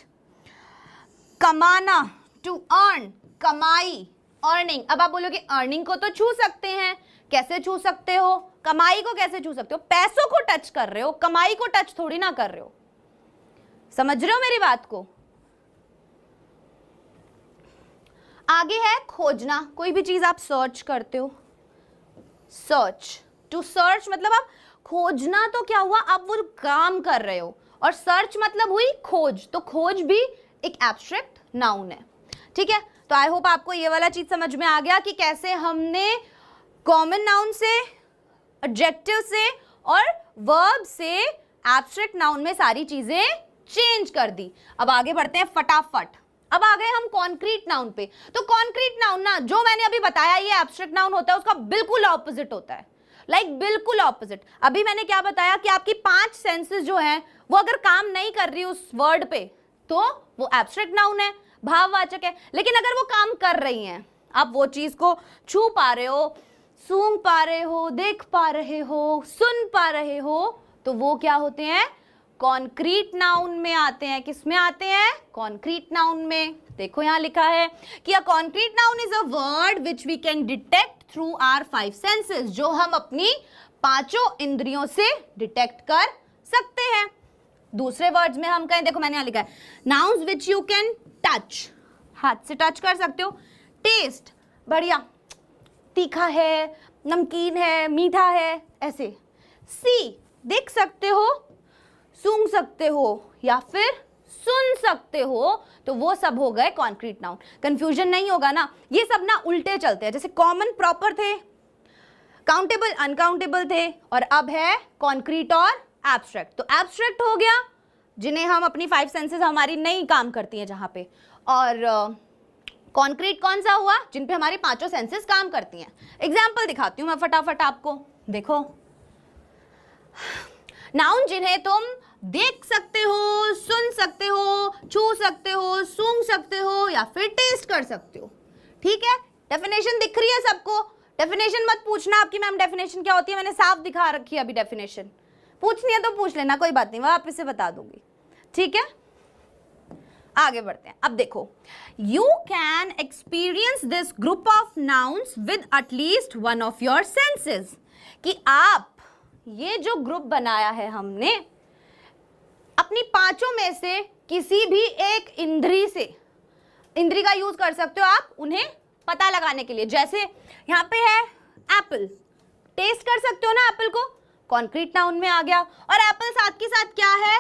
कमाना, टू अर्न, कमाई, अर्निंग। अब आप बोलोगे अर्निंग को तो छू सकते हैं, कैसे छू सकते हो, कमाई को कैसे छू सकते हो, पैसों को टच कर रहे हो, कमाई को टच थोड़ी ना कर रहे हो। समझ रहे हो मेरी बात को। आगे है खोजना, कोई भी चीज आप सर्च करते हो, सर्च, टू सर्च मतलब आप खोजना, तो क्या हुआ, आप वो काम कर रहे हो, और सर्च मतलब हुई खोज, तो खोज भी एक एब्स्ट्रैक्ट नाउन है, ठीक है। तो आई होप आपको ये वाला चीज समझ में आ गया कि कैसे हमने कॉमन नाउन से, एडजेक्टिव से और वर्ब से एब्स्ट्रैक्ट नाउन में सारी चीजें चेंज कर दी। अब आगे बढ़ते हैं फटाफट। अब आ गए हम कॉन्क्रीट नाउन पे। तो कॉन्क्रीट नाउन ना, जो मैंने अभी बताया ये एब्स्ट्रैक्ट नाउन होता है, उसका बिल्कुल ऑपोजिट होता है, लाइक बिल्कुल ऑपोजिट। अभी मैंने क्या बताया कि आपकी 5 सेंसेस जो है वो अगर काम नहीं कर रही उस वर्ड पे तो वो एब्स्ट्रैक्ट नाउन है, भाववाचक है। लेकिन अगर वो काम कर रही हैं, आप वो चीज को छू पा रहे हो, सूंघ पा रहे हो, देख पा रहे हो, सुन पा रहे हो, तो वो क्या होते हैं, कॉन्क्रीट नाउन में आते हैं। किस में आते हैं, कॉन्क्रीट नाउन में। देखो यहां लिखा है कि a concrete noun is a word which we can detect through our 5 senses, जो हम अपनी 5 इंद्रियों से डिटेक्ट कर सकते हैं। दूसरे वर्ड्स में हम कहें, देखो मैंने यहां लिखा है nouns which you can touch, हाथ से टच कर सकते हो। टेस्ट, बढ़िया, तीखा है, नमकीन है, मीठा है, ऐसे। सी, देख सकते हो, सूंघ सकते हो या फिर सुन सकते हो, तो वो सब हो गए कॉन्क्रीट नाउन। कंफ्यूजन नहीं होगा ना, ये सब ना उल्टे चलते हैं। जैसे कॉमन प्रॉपर थे, काउंटेबल अनकाउंटेबल थे, और अब है कॉन्क्रीट और एब्स्ट्रैक्ट। तो एब्स्ट्रैक्ट हो गया जिन्हें हम अपनी 5 सेंसेस हमारी नहीं काम करती हैं जहां पे, और कॉन्क्रीट कौन सा हुआ, जिन पे हमारी 5 सेंसेस काम करती हैं। एग्जाम्पल दिखाती हूं मैं फटाफट आपको। देखो, नाउन जिन्हें तुम देख सकते हो, सुन सकते हो, छू सकते हो, सूंघ सकते हो या फिर टेस्ट कर सकते हो, ठीक है। डेफिनेशन दिख रही है सबको, डेफिनेशन मत पूछना आपकी मैम डेफिनेशन क्या होती है, मैंने साफ दिखा रखी है अभी डेफिनेशन। पूछनी है तो पूछ लेना, कोई बात नहीं, मैं वापस से बता दूंगी, ठीक है। आगे बढ़ते हैं। अब देखो, you can experience this group of nouns with at least one of your senses, कि आप ये जो ग्रुप बनाया है हमने, अपनी 5 में से किसी भी एक इंद्री से, इंद्री का यूज कर सकते हो आप उन्हें पता लगाने के लिए। जैसे यहाँ पे है एप्पल, टेस्ट कर सकते हो ना एप्पल को, कॉन्क्रीट नाउन में आ गया। और एप्पल साथ के साथ क्या है,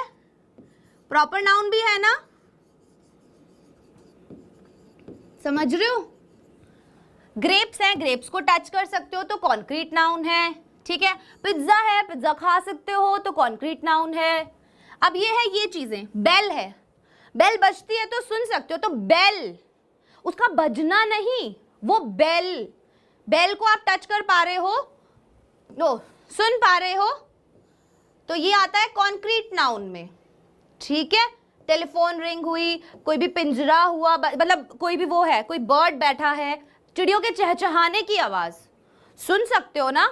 प्रॉपर नाउन भी है ना, समझ रहे हो। ग्रेप्स है, ग्रेप्स को टच कर सकते हो तो कॉन्क्रीट नाउन है, ठीक है। पिज्जा है, पिज्जा खा सकते हो तो कॉन्क्रीट नाउन है। अब ये है ये चीजें, बेल है, बेल बजती है तो सुन सकते हो, तो बेल, उसका बजना नहीं, वो बेल, बेल को आप टच कर पा रहे हो, नो सुन पा रहे हो, तो ये आता है कॉन्क्रीट नाउन में, ठीक है। टेलीफोन रिंग हुई, कोई भी पिंजरा हुआ, मतलब कोई भी वो है, कोई बर्ड बैठा है, चिड़ियों के चहचहाने की आवाज सुन सकते हो ना,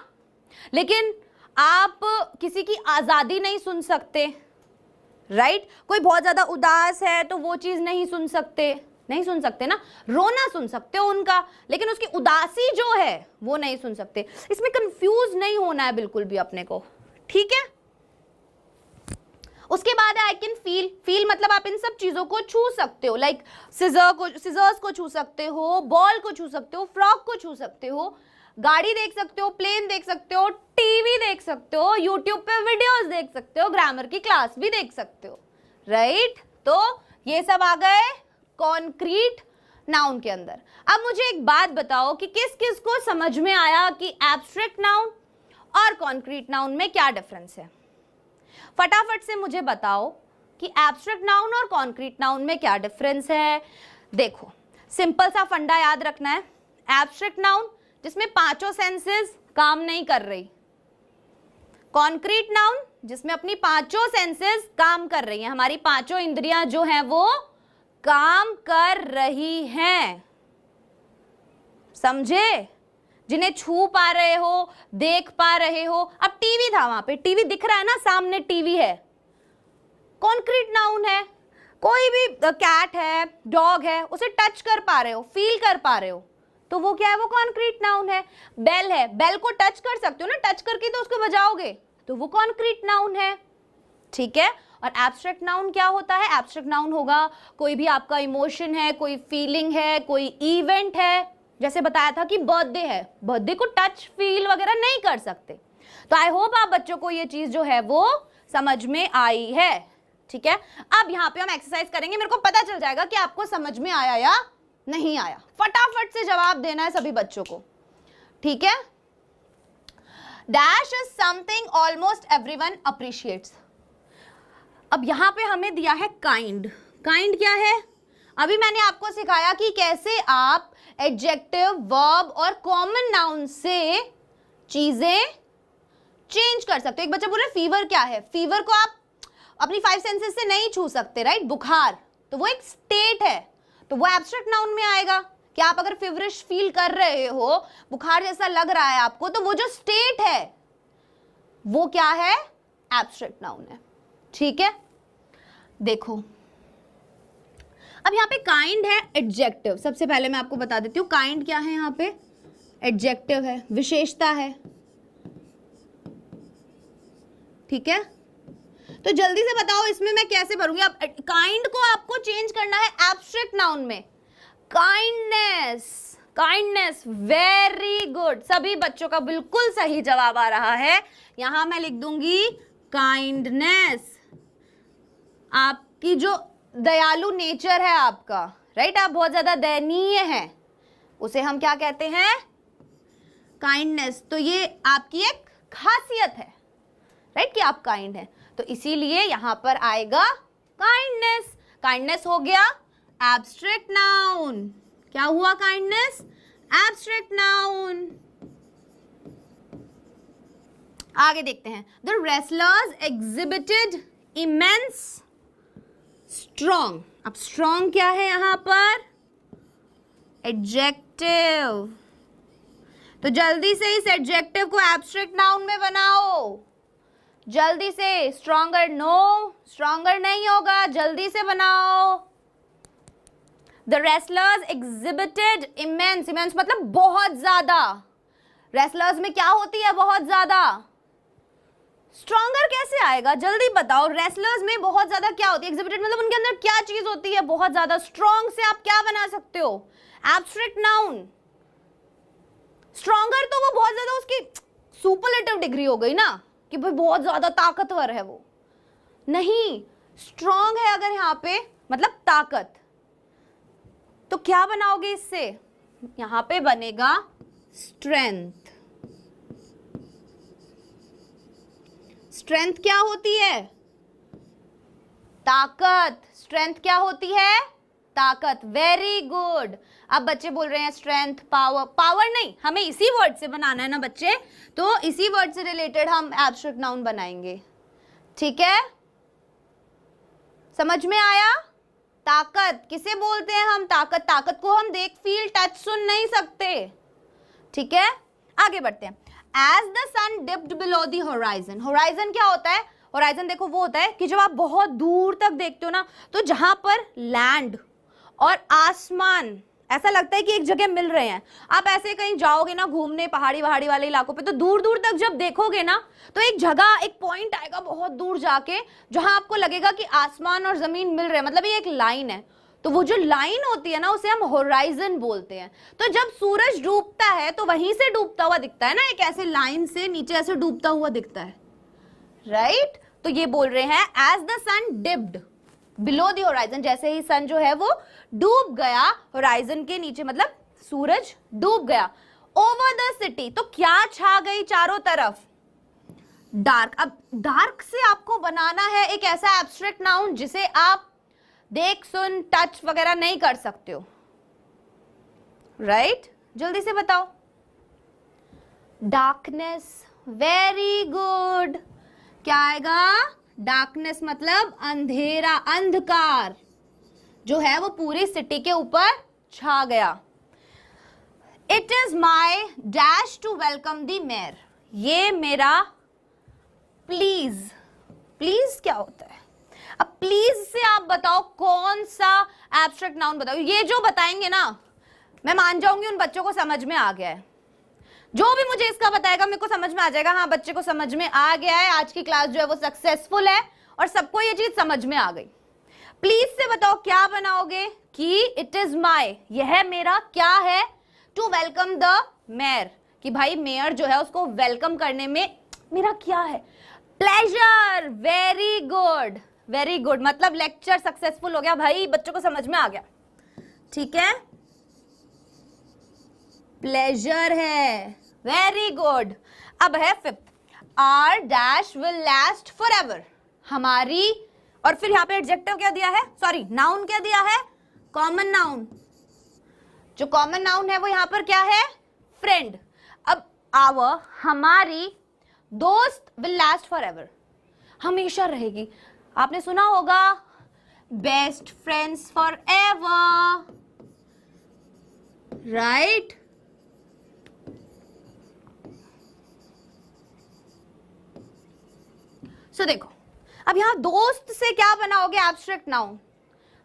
लेकिन आप किसी की आजादी नहीं सुन सकते, राइट। कोई बहुत ज्यादा उदास है तो वो चीज नहीं सुन सकते, नहीं सुन सकते ना। रोना सुन सकते हो उनका, लेकिन उसकी उदासी जो है वो नहीं सुन सकते। इसमें कंफ्यूज नहीं होना है बिल्कुल भी अपने को, ठीक है। उसके बाद आई कैन फील, फील मतलब आप इन सब चीजों को छू सकते हो, लाइक सिजर्स को छू सकते हो, बॉल को छू सकते हो, फ्रॉक को छू सकते हो, गाड़ी देख सकते हो, प्लेन देख सकते हो, टीवी देख सकते हो, यूट्यूब पे वीडियोस देख सकते हो, ग्रामर की क्लास भी देख सकते हो, राइट। तो ये सब आ गए कॉन्क्रीट नाउन के अंदर। अब मुझे एक बात बताओ कि किस किस को समझ में आया कि एब्स्ट्रैक्ट नाउन और कॉन्क्रीट नाउन में क्या डिफरेंस है। फटाफट से मुझे बताओ कि एब्स्ट्रैक्ट नाउन और कॉन्क्रीट नाउन में क्या डिफरेंस है। देखो, सिंपल सा फंडा याद रखना है। एब्स्ट्रैक्ट नाउन जिसमें पांचों सेंसेस काम नहीं कर रही, कॉन्क्रीट नाउन जिसमें अपनी पांचों सेंसेस काम कर रही हैं, हमारी पांचों इंद्रियां जो हैं वो काम कर रही हैं, समझे, जिन्हें छू पा रहे हो, देख पा रहे हो। अब टीवी था, वहां पे टीवी दिख रहा है ना, सामने टीवी है, कॉन्क्रीट नाउन है। कोई भी कैट है, डॉग है, उसे टच कर पा रहे हो, फील कर पा रहे हो, तो वो क्या है, वो कॉन्क्रीट नाउन है। बेल है, बेल को टच कर सकते हो ना, टच करके तो उसको बजाओगे, तो वो कॉन्क्रीट नाउन है, ठीक है। और एब्स्ट्रैक्ट नाउन क्या होता है, एब्स्ट्रैक्ट नाउन होगा कोई भी आपका इमोशन है, कोई फीलिंग है, कोई इवेंट है। जैसे बताया था कि बर्थडे है, बर्थडे को टच फील वगैरह नहीं कर सकते। तो आई होप आप बच्चों को ये चीज जो है वो समझ में आई है, ठीक है। अब यहाँ पे हम एक्सरसाइज करेंगे, मेरे को पता चल जाएगा कि आपको समझ में आया या नहीं आया। फटाफट से जवाब देना है सभी बच्चों को, ठीक है। Dash is something almost everyone appreciates. अब यहां पे हमें दिया है काइंड। काइंड क्या है, अभी मैंने आपको सिखाया कि कैसे आप एडजेक्टिव, वर्ब और कॉमन नाउन से चीजें चेंज कर सकते हो। एक बच्चा बोल रहा है फीवर क्या है, फीवर को आप अपनी 5 सेंसेस से नहीं छू सकते, राइट। बुखार तो वो एक स्टेट है, तो वो एब्स्ट्रैक्ट नाउन में आएगा कि आप अगर फीवरिश फील कर रहे हो, बुखार जैसा लग रहा है आपको, तो वो जो स्टेट है वो क्या है, एब्स्ट्रैक्ट नाउन है, ठीक है। देखो, अब यहाँ पे काइंड है एडजेक्टिव। सबसे पहले मैं आपको बता देती हूँ काइंड क्या है, यहाँ पे एडजेक्टिव है, विशेषता है, ठीक है। तो जल्दी से बताओ इसमें मैं कैसे भरूंगी। अब काइंड को आपको चेंज करना है एब्स्ट्रैक्ट नाउन में, काइंडनेस, काइंडनेस, वेरी गुड। सभी बच्चों का बिल्कुल सही जवाब आ रहा है। यहां मैं लिख दूंगी काइंडनेस, आपकी जो दयालु नेचर है आपका, राइट, आप बहुत ज्यादा दयनीय हैं, उसे हम क्या कहते हैं, काइंडनेस। तो ये आपकी एक खासियत है, राइट, कि आप काइंड हैं, तो इसीलिए यहां पर आएगा काइंडनेस। काइंडनेस हो गया एब्स्ट्रैक्ट नाउन। क्या हुआ काइंडनेस, एब्स्ट्रैक्ट नाउन। आगे देखते हैं। The wrestlers exhibited immense strong. अब स्ट्रॉन्ग क्या है यहां पर, एडजेक्टिव। तो जल्दी से इस एडजेक्टिव को एब्स्ट्रैक्ट नाउन में बनाओ, जल्दी से। स्ट्रॉन्गर, नो, स्ट्रॉन्गर नहीं होगा, जल्दी से बनाओ। The wrestlers exhibited immense, immense मतलब बहुत ज्यादा। रेसलर्स में क्या होती है, बहुत ज्यादा। स्ट्रॉन्गर कैसे आएगा, जल्दी बताओ। रेसलर्स में बहुत ज्यादा क्या होती है, एग्जिबिटेड मतलब उनके अंदर क्या चीज होती है, बहुत ज्यादा। स्ट्रॉन्ग से आप क्या बना सकते हो, एब्स्ट्रैक्ट नाउन। स्ट्रॉन्गर तो वो बहुत ज्यादा, उसकी सुपरलेटिव डिग्री हो गई ना, कि भाई बहुत ज्यादा ताकतवर है वो। नहीं, स्ट्रॉन्ग है अगर यहां पे मतलब ताकत, तो क्या बनाओगे इससे, यहां पे बनेगा स्ट्रेंथ। स्ट्रेंथ क्या होती है, ताकत। स्ट्रेंथ क्या होती है? ताकत। Very good. अब बच्चे बोल रहे हैं स्ट्रेंथ, पावर। पावर नहीं, हमें इसी वर्ड से बनाना है ना बच्चे, तो इसी वर्ड से रिलेटेड हम एब्स्ट्रैक्ट नाउन बनाएंगे। ठीक है, समझ में आया? ताकत किसे बोलते हैं हम? ताकत। ताकत को हम देख, फील, टच, सुन नहीं सकते। ठीक है, आगे बढ़ते हैं। As the sun dipped below the horizon. Horizon क्या होता है? होराइजन देखो वो होता है कि जब आप बहुत दूर तक देखते हो ना, तो जहां पर लैंड और आसमान ऐसा लगता है कि एक जगह मिल रहे हैं। आप ऐसे कहीं जाओगे ना घूमने पहाड़ी वहाड़ी वाले इलाकों पे, तो दूर दूर तक जब देखोगे ना, तो एक जगह, एक पॉइंट आएगा बहुत दूर जाके, जहां आपको लगेगा कि आसमान और जमीन मिल रहे हैं, मतलब ये एक लाइन है। तो वो जो लाइन होती है ना, उसे हम होराइजन बोलते हैं। तो जब सूरज डूबता है तो वहीं से डूबता हुआ दिखता है ना, एक ऐसे लाइन से नीचे ऐसे डूबता हुआ दिखता है, राइट? तो ये बोल रहे हैं as the sun dipped below the horizon, जैसे ही सन जो है वो डूब गया होराइजन के नीचे, मतलब सूरज डूब गया। ओवर द सिटी, तो क्या छा गई चारों तरफ? डार्क। अब डार्क से आपको बनाना है एक ऐसा एब्स्ट्रैक्ट नाउन जिसे आप देख, सुन, टच वगैरह नहीं कर सकते हो, राइट? जल्दी से बताओ। डार्कनेस। Very good. क्या आएगा? डार्कनेस मतलब अंधेरा, अंधकार जो है वो पूरी सिटी के ऊपर छा गया। It is my dash to welcome the mayor. ये मेरा प्लीज। प्लीज क्या होता है? अब प्लीज से आप बताओ कौन सा एब्स्ट्रैक्ट नाउन बताओ। ये जो बताएंगे ना, मैं मान जाऊंगी उन बच्चों को समझ में आ गया है। जो भी मुझे इसका बताएगा मेरे को समझ में आ जाएगा, हाँ बच्चे को समझ में आ गया है, आज की क्लास जो है वो सक्सेसफुल है और सबको ये चीज समझ में आ गई। प्लीज से बताओ क्या बनाओगे कि इट इज माई, यह मेरा क्या है? टू वेलकम द मेयर, कि भाई मेयर जो है उसको वेलकम करने में मेरा क्या है? Pleasure. Very good, very good. मतलब लेक्चर सक्सेसफुल हो गया भाई, बच्चों को समझ में आ गया। ठीक है, प्लेजर है। Very good. अब है fifth. Our dash will last for ever. हमारी, और फिर यहाँ पे एडजेक्टिव क्या दिया है? सॉरी, नाउन क्या दिया है? Common noun. जो कॉमन नाउन है वो यहाँ पर क्या है? फ्रेंड। अब आवर, हमारी दोस्त विल लास्ट फॉर एवर, हमेशा रहेगी। आपने सुना होगा बेस्ट फ्रेंड्स फॉर एवर, राइट? सो देखो, अब यहां दोस्त से क्या बनाओगे एब्स्ट्रैक्ट नाउन?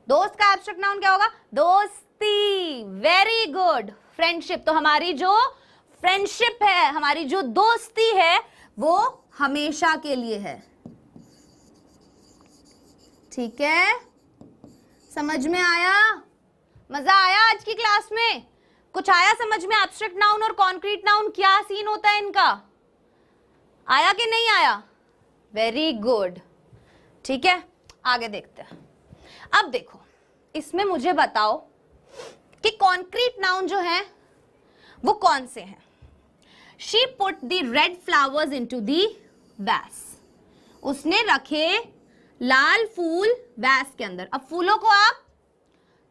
दोस्त का एब्स्ट्रैक्ट नाउन क्या होगा? दोस्ती। Very good. फ्रेंडशिप, तो हमारी जो फ्रेंडशिप है, हमारी जो दोस्ती है वो हमेशा के लिए है। ठीक है, समझ में आया? मजा आया आज की क्लास में? कुछ आया समझ में? एब्स्ट्रैक्ट नाउन और कॉन्क्रीट नाउन क्या सीन होता है इनका? आया कि नहीं आया? Very good. ठीक है, आगे देखते हैं। अब देखो, इसमें मुझे बताओ कि कॉन्क्रीट नाउन जो है वो कौन से हैं? She put the red flowers into the वैस। उसने रखे लाल फूल वैस के अंदर। अब फूलों को आप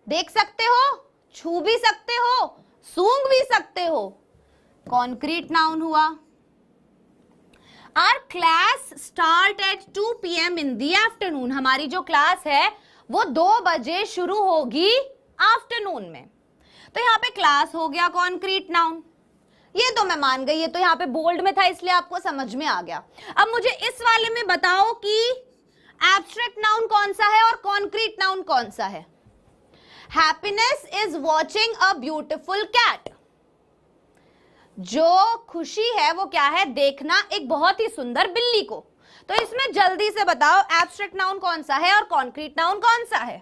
देख सकते हो, छू भी सकते हो, सूंघ भी सकते हो, कॉन्क्रीट नाउन हुआ। Our class start at 2 PM in the afternoon। हमारी जो क्लास है वो 2 बजे शुरू होगी आफ्टरनून में। तो यहाँ पे क्लास हो गया कॉन्क्रीट नाउन, ये तो मैं मान गई, ये तो यहाँ पे बोल्ड में था इसलिए आपको समझ में आ गया। अब मुझे इस वाले में बताओ कि एब्स्ट्रैक्ट नाउन कौन सा है और कॉन्क्रीट नाउन कौन सा है? Happiness is watching a beautiful cat. जो खुशी है वो क्या है? देखना एक बहुत ही सुंदर बिल्ली को। तो इसमें जल्दी से बताओ एब्स्ट्रैक्ट नाउन कौन सा है और कॉन्क्रीट नाउन कौन सा है?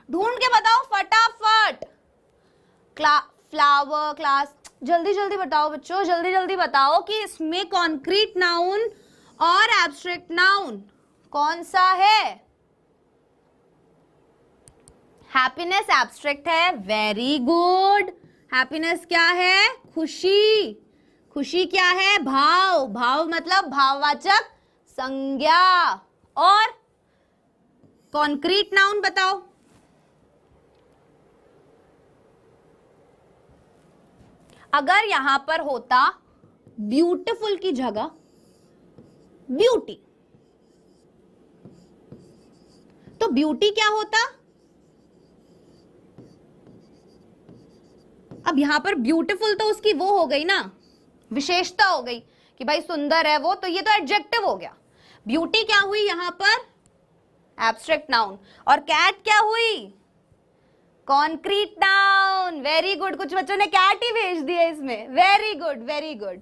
ढूंढ के बताओ फटाफट। फ्लावर, क्लास, जल्दी जल्दी बताओ बच्चों, जल्दी जल्दी बताओ कि इसमें कॉन्क्रीट नाउन और एब्स्ट्रैक्ट नाउन कौन सा है? हैप्पीनेस एब्स्ट्रैक्ट है। Very good. हैप्पीनेस क्या है? खुशी। खुशी क्या है? भाव। भाव मतलब भाववाचक संज्ञा। और कॉन्क्रीट नाउन बताओ। अगर यहां पर होता ब्यूटीफुल की जगह ब्यूटी, तो ब्यूटी क्या होता? अब यहां पर ब्यूटीफुल तो उसकी वो हो गई ना, विशेषता हो गई कि भाई सुंदर है वो, तो ये तो एडजेक्टिव हो गया। ब्यूटी क्या हुई यहां पर? Abstract noun. और कैट क्या हुई? Concrete noun. वेरी गुड, कुछ बच्चों ने कैट ही भेज दिया इसमें। Very good, very good.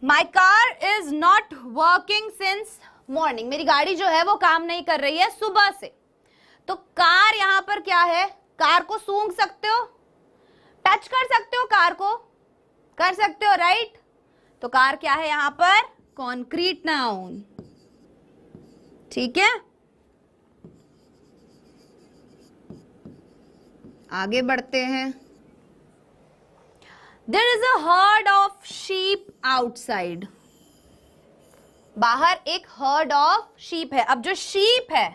My car is not working since morning. मेरी गाड़ी जो है वो काम नहीं कर रही है सुबह से। तो कार यहां पर क्या है? कार को सूंघ सकते हो, टच कर सकते हो, कार को कर सकते हो, राइट? तो कार क्या है यहां पर? Concrete noun. ठीक है, आगे बढ़ते हैं। There is a herd of sheep outside. बाहर एक हर्ड ऑफ शीप है। अब जो शीप है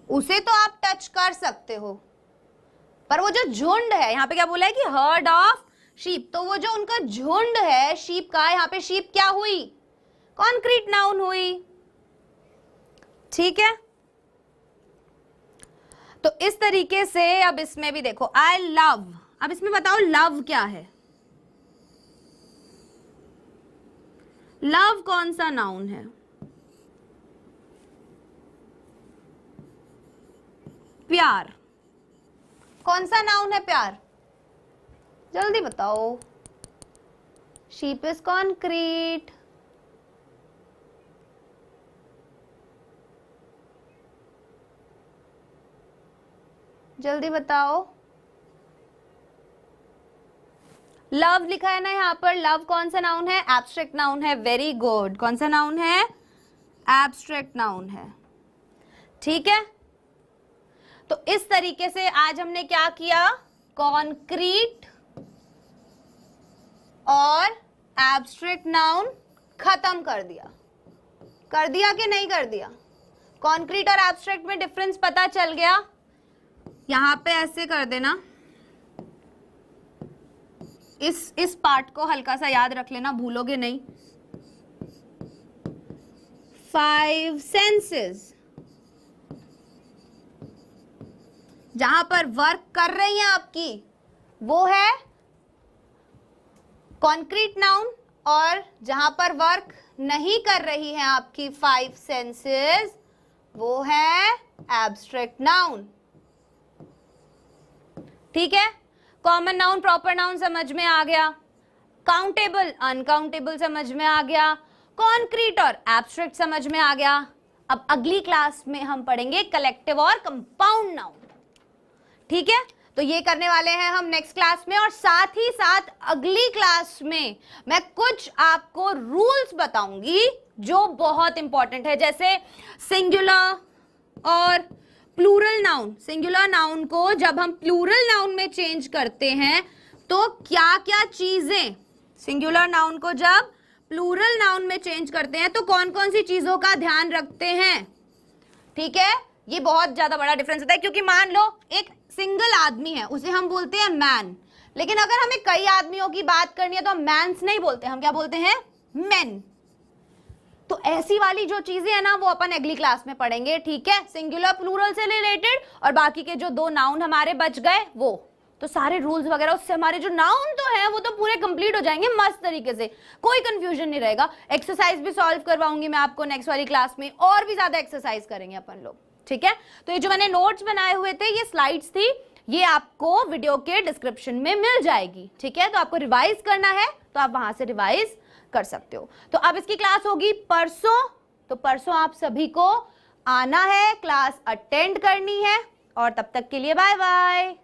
उसे तो आप टच कर सकते हो, पर वो जो झुंड है, यहां पे क्या बोला है कि हर्ड ऑफ शीप, तो वो जो उनका झुंड है शीप का, यहां पे शीप क्या हुई? कॉन्क्रीट नाउन हुई। ठीक है, तो इस तरीके से अब इसमें भी देखो आई लव। अब इसमें बताओ लव क्या है? लव कौन सा नाउन है? प्यार कौन सा नाउन है? प्यार जल्दी बताओ। Sheep is concrete. जल्दी बताओ। लव लिखा है ना यहां पर। लव कौन सा नाउन है? एब्स्ट्रैक्ट नाउन है। वेरी गुड, कौन सा नाउन है? एब्स्ट्रैक्ट नाउन है। ठीक है, तो इस तरीके से आज हमने क्या किया? कॉन्क्रीट और एब्स्ट्रैक्ट नाउन खत्म कर दिया। कर दिया कि नहीं कर दिया? कॉन्क्रीट और एब्स्ट्रैक्ट में डिफरेंस पता चल गया? यहां पे ऐसे कर देना, इस पार्ट को हल्का सा याद रख लेना, भूलोगे नहीं। 5 सेंसेस जहां पर वर्क कर रही हैं आपकी वो है कॉन्क्रीट नाउन, और जहां पर वर्क नहीं कर रही है आपकी 5 सेंसेस वो है एब्स्ट्रैक्ट नाउन। ठीक है, कॉमन नाउन प्रॉपर नाउन समझ में आ गया, काउंटेबल अनकाउंटेबल समझ में आ गया, कॉन्क्रीट और एब्स्ट्रैक्ट समझ में आ गया। अब अगली क्लास में हम पढ़ेंगे कलेक्टिव और कंपाउंड नाउन। ठीक है, तो ये करने वाले हैं हम नेक्स्ट क्लास में, और साथ ही साथ अगली क्लास में मैं कुछ आपको रूल्स बताऊंगी जो बहुत इंपॉर्टेंट है, जैसे सिंगुलर और प्लूरल नाउन। सिंगुलर नाउन को जब हम प्लूरल नाउन में चेंज करते हैं तो क्या क्या चीजें, सिंगुलर नाउन को जब प्लूरल नाउन में चेंज करते हैं तो कौन कौन सी चीजों का ध्यान रखते हैं। ठीक है, ये बहुत ज्यादा बड़ा डिफरेंस होता है, क्योंकि मान लो एक सिंगल आदमी है, उसे हम बोलते हैं मैन, लेकिन अगर हमें कई आदमियों की बात करनी है तो हम मैन्स नहीं बोलते, हम क्या बोलते हैं? मेन। तो ऐसी वाली जो चीजें है ना वो अपन अगली क्लास में पढ़ेंगे। ठीक है, सिंगुलर प्लूरल से रिलेटेड, और बाकी के जो 2 नाउन हमारे बच गए वो, तो सारे रूल्स वगैरह, उससे हमारे जो नाउन तो है वो तो पूरे कंप्लीट हो जाएंगे मस्त तरीके से, कोई कंफ्यूजन नहीं रहेगा। एक्सरसाइज भी सॉल्व करवाऊंगी मैं आपको नेक्स्ट वाली क्लास में, और भी ज्यादा एक्सरसाइज करेंगे अपन लोग। ठीक है, तो ये जो मैंने नोट्स बनाए हुए थे, ये स्लाइड्स थी, ये आपको वीडियो के डिस्क्रिप्शन में मिल जाएगी। ठीक है, तो आपको रिवाइज करना है तो आप वहां से रिवाइज कर सकते हो। तो अब इसकी क्लास होगी परसों, तो परसों आप सभी को आना है, क्लास अटेंड करनी है, और तब तक के लिए बाय बाय।